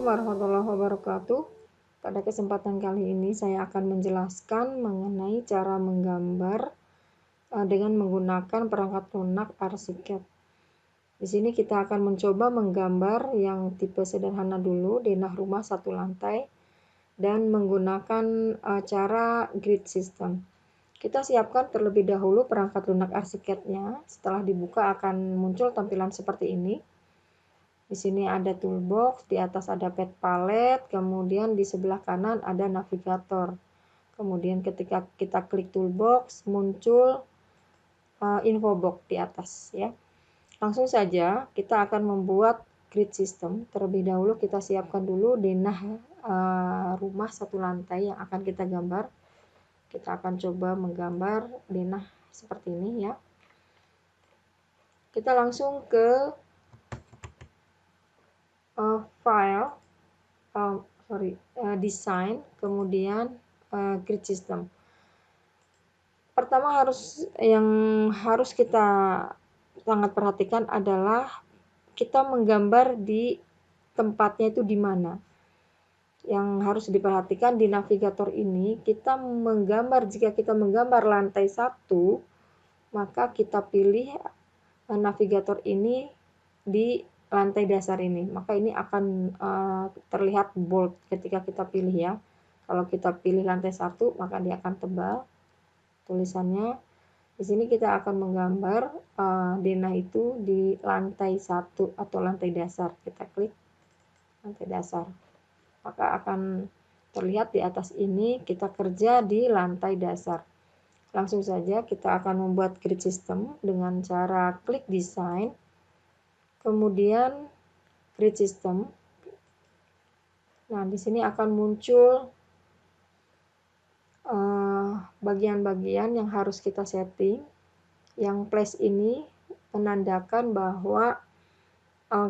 warahmatullahi wabarakatuh. Pada kesempatan kali ini saya akan menjelaskan mengenai cara menggambar dengan menggunakan perangkat lunak Archicad. Di sini kita akan mencoba menggambar yang tipe sederhana dulu, denah rumah satu lantai, dan menggunakan cara grid system. Kita siapkan terlebih dahulu perangkat lunak Archicad-nya. Setelah dibuka akan muncul tampilan seperti ini. Di sini ada toolbox, di atas ada pad palette, kemudian di sebelah kanan ada navigator. Kemudian ketika kita klik toolbox, muncul info box di atas ya. Langsung saja kita akan membuat grid system. Terlebih dahulu kita siapkan dulu denah rumah satu lantai yang akan kita gambar. Kita akan coba menggambar denah seperti ini ya. Kita langsung ke file, design, kemudian grid system. Pertama yang harus kita sangat perhatikan adalah kita menggambar di tempatnya itu di mana. Yang harus diperhatikan di navigator ini, kita menggambar, jika kita menggambar lantai 1, maka kita pilih navigator ini di lantai dasar ini, maka ini akan terlihat bold ketika kita pilih ya. Kalau kita pilih lantai 1, maka dia akan tebal tulisannya. Di sini kita akan menggambar denah itu di lantai 1 atau lantai dasar. Kita klik lantai dasar, maka akan terlihat di atas ini kita kerja di lantai dasar. Langsung saja kita akan membuat grid system dengan cara klik design, kemudian grid system. Nah, di sini akan muncul bagian-bagian yang harus kita setting. Yang plus ini menandakan bahwa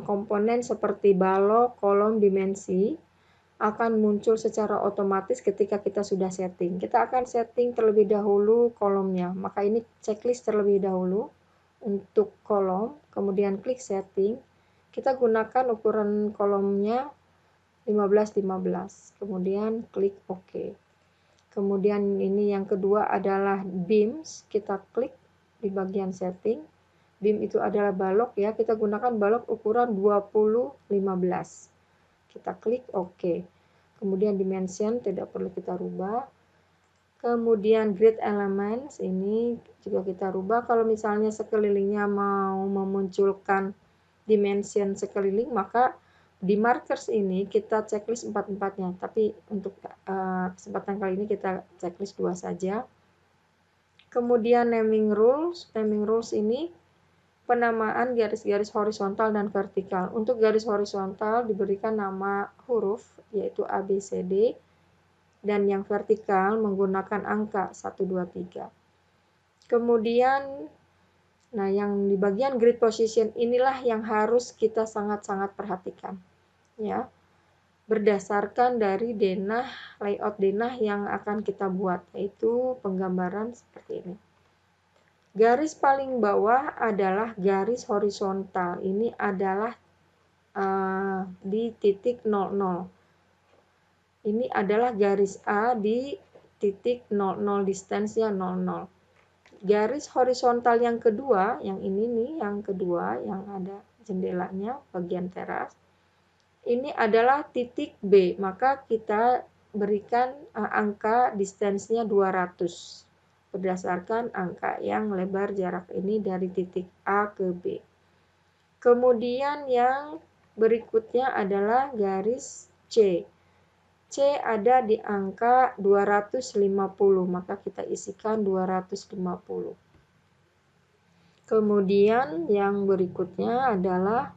komponen seperti balok, kolom, dimensi akan muncul secara otomatis ketika kita sudah setting. Kita akan setting terlebih dahulu kolomnya. Maka ini checklist terlebih dahulu untuk kolom, kemudian klik setting. Kita gunakan ukuran kolomnya 15-15, kemudian klik OK. Kemudian ini yang kedua adalah beams, kita klik di bagian setting. Beam itu adalah balok ya, kita gunakan balok ukuran 20-15. Kita klik OK. Kemudian dimension tidak perlu kita rubah. Kemudian grid elements ini juga kita rubah. Kalau misalnya sekelilingnya mau memunculkan dimension sekeliling, maka di markers ini kita checklist 4-4-nya. Tapi untuk kesempatan kali ini kita checklist 2 saja. Kemudian naming rules. Naming rules ini penamaan garis-garis horizontal dan vertikal. Untuk garis horizontal diberikan nama huruf, yaitu A, B, C, D. Dan yang vertikal menggunakan angka 1, 2, 3. Kemudian, nah yang di bagian grid position inilah yang harus kita sangat-sangat perhatikan. Ya, berdasarkan dari denah, layout denah yang akan kita buat, yaitu penggambaran seperti ini. Garis paling bawah adalah garis horizontal. Ini adalah di titik 00. Ini adalah garis A di titik 00, distance-nya 00. Garis horizontal yang kedua, yang ini nih, yang kedua, yang ada jendelanya, bagian teras. Ini adalah titik B, maka kita berikan angka distance-nya 200. Berdasarkan angka yang lebar jarak ini dari titik A ke B. Kemudian yang berikutnya adalah garis C. C ada di angka 250, maka kita isikan 250. Kemudian yang berikutnya adalah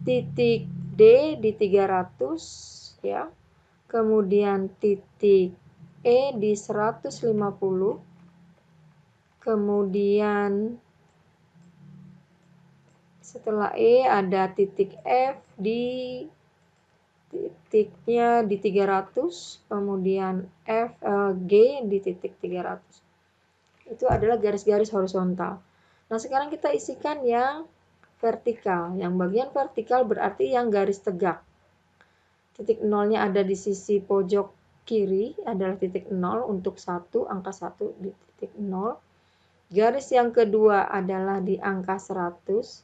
titik D di 300 ya. Kemudian titik E di 150. Kemudian setelah E ada titik F di titiknya di 300, kemudian G di titik 300. Itu adalah garis-garis horizontal. Nah, sekarang kita isikan yang vertikal. Yang bagian vertikal berarti yang garis tegak. Titik nolnya ada di sisi pojok kiri adalah titik 0 untuk 1, angka 1 di titik 0. Garis yang kedua adalah di angka 100.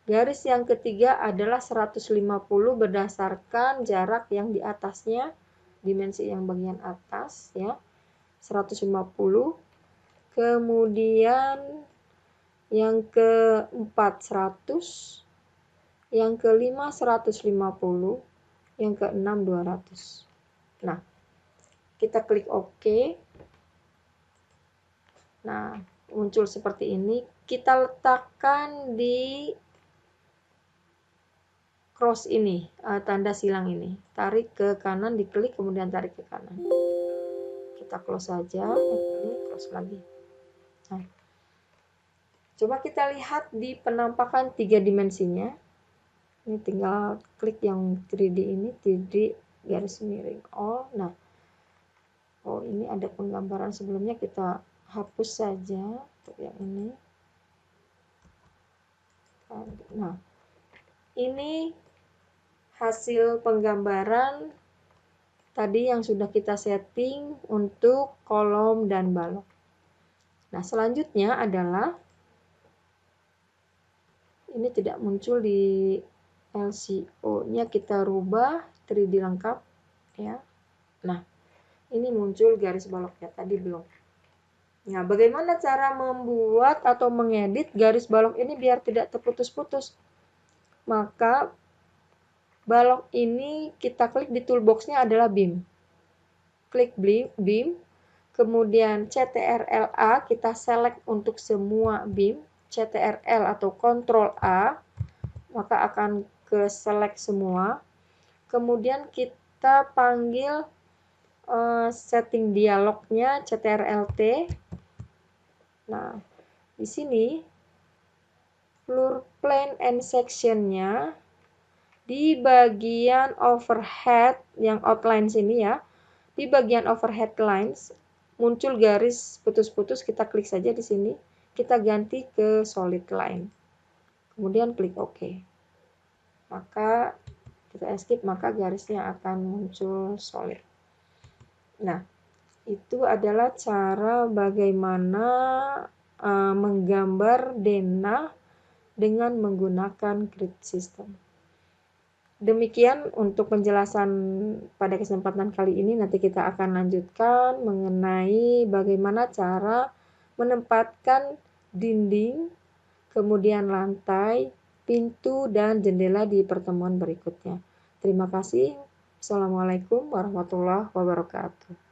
Garis yang ketiga adalah 150 berdasarkan jarak yang di atasnya, dimensi yang bagian atas ya. 150. Kemudian yang keempat 100, yang kelima 150, yang keenam 200. Nah, kita klik OK. Nah, muncul seperti ini. Kita letakkan di cross ini, tanda silang ini. Tarik ke kanan, diklik, kemudian tarik ke kanan. Kita close saja, ini close lagi. Nah, coba kita lihat di penampakan 3 dimensinya. Ini tinggal klik yang 3D ini, 3D garis miring all. Nah, oh ini ada penggambaran sebelumnya, kita hapus saja untuk yang ini. Nah, ini hasil penggambaran tadi yang sudah kita setting untuk kolom dan balok. Nah, selanjutnya adalah ini tidak muncul di LCO-nya, kita rubah 3D lengkap ya. Nah, ini muncul garis baloknya, tadi belum. Nah, bagaimana cara membuat atau mengedit garis balok ini biar tidak terputus-putus? Maka balok ini kita klik di toolbox-nya adalah beam. Klik beam, kemudian CTRL-A, kita select untuk semua beam. CTRL atau Ctrl A, maka akan ke select semua. Kemudian kita panggil setting dialognya CTRL-T. Nah, di sini floor plan and section-nya di bagian overhead yang outline sini ya. Di bagian overhead lines muncul garis putus-putus, kita klik saja di sini. Kita ganti ke solid line. Kemudian klik OK. Maka kita escape, maka garisnya akan muncul solid. Nah, itu adalah cara bagaimana menggambar denah dengan menggunakan grid system. Demikian untuk penjelasan pada kesempatan kali ini. Nanti kita akan lanjutkan mengenai bagaimana cara menempatkan dinding, kemudian lantai, pintu, dan jendela di pertemuan berikutnya. Terima kasih. Assalamualaikum warahmatullahi wabarakatuh.